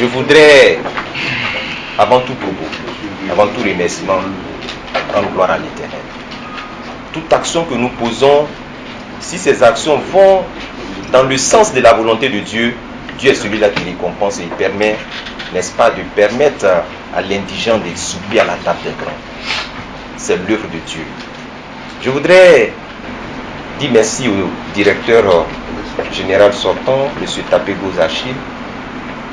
Je voudrais, avant tout propos, avant tout remerciement, rendre gloire à l'Éternel. Toute action que nous posons, si ces actions vont dans le sens de la volonté de Dieu, Dieu est celui-là qui récompense et il permet, n'est-ce pas, de permettre à l'indigent de souper à la table des grands. C'est l'œuvre de Dieu. Je voudrais dire merci au directeur général sortant, M. Tapego Zachil,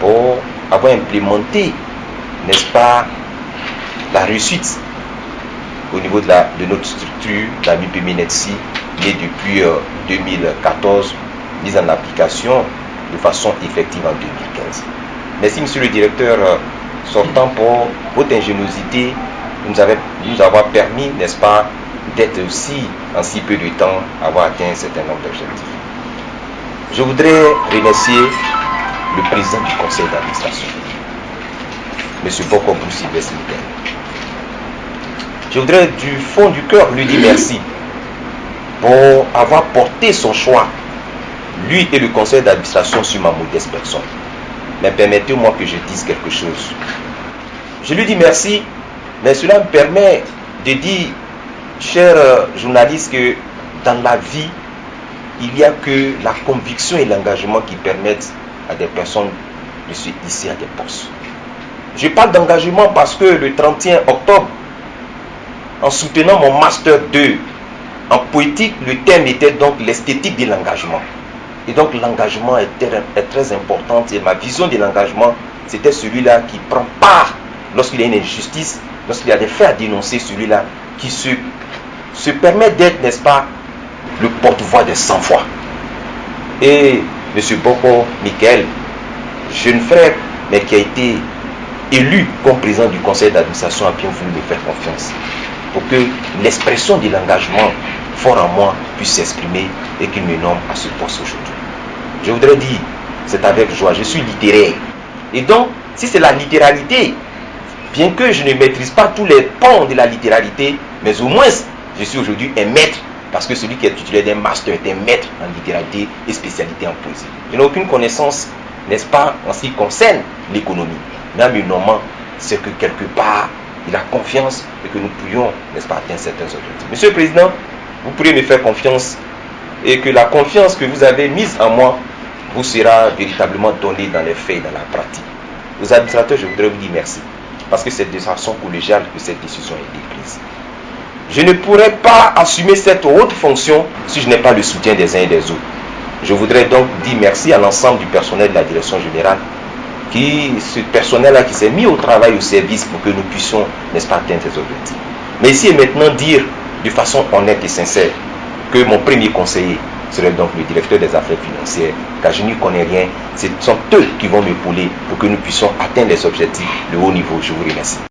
pour avoir implémenté, n'est-ce pas, la réussite au niveau de notre structure, la MIPEMINETSI, née depuis 2014, mise en application de façon effective en 2015. Merci, monsieur le directeur sortant, pour votre ingéniosité, nous avoir permis, n'est-ce pas, d'être aussi, en si peu de temps, avoir atteint un certain nombre d'objectifs. Je voudrais remercier le président du conseil d'administration, M. Boko Sylvestre Mikel. Je voudrais du fond du cœur lui dire merci pour avoir porté son choix, lui et le conseil d'administration, sur ma modeste personne. Mais permettez-moi que je dise quelque chose. Je lui dis merci, mais cela me permet de dire, chers journalistes, que dans la vie, il n'y a que la conviction et l'engagement qui permettent à des personnes de se hisser à des postes. Je parle d'engagement parce que le 31 octobre, en soutenant mon Master 2 en poétique, le thème était donc l'esthétique de l'engagement. Et donc l'engagement est très important. Et ma vision de l'engagement, c'était celui-là qui prend part lorsqu'il y a une injustice, lorsqu'il y a des faits à dénoncer, celui-là qui se permet d'être, n'est-ce pas, le porte-voix des sans-voix. Et M. Boko Mikel, jeune frère, mais qui a été élu comme président du conseil d'administration, a bien voulu me faire confiance pour que l'expression de l'engagement fort en moi puisse s'exprimer et qu'il me nomme à ce poste aujourd'hui. Je voudrais dire, c'est avec joie, je suis littéraire. Et donc, si c'est la littéralité, bien que je ne maîtrise pas tous les pans de la littéralité, mais au moins, je suis aujourd'hui un maître, parce que celui qui est titulaire d'un master est un maître en littéralité et spécialité en poésie. Je n'ai aucune connaissance, n'est-ce pas, en ce qui concerne l'économie. Mais en me nommant, c'est que quelque part, il a confiance et que nous pourrions, n'est-ce pas, atteindre certains objectifs. Monsieur le Président, vous pourrez me faire confiance et que la confiance que vous avez mise en moi vous sera véritablement donnée dans les faits et dans la pratique. Aux administrateurs, je voudrais vous dire merci, parce que c'est de façon collégiale que cette décision a été prise. Je ne pourrais pas assumer cette haute fonction si je n'ai pas le soutien des uns et des autres. Je voudrais donc dire merci à l'ensemble du personnel de la direction générale, ce personnel-là qui s'est mis au travail, au service pour que nous puissions, n'est-ce pas, atteindre ces objectifs. Mais ici et maintenant dire de façon honnête et sincère que mon premier conseiller serait donc le directeur des affaires financières, car je n'y connais rien. Ce sont eux qui vont m'épauler pour que nous puissions atteindre les objectifs de haut niveau. Je vous remercie.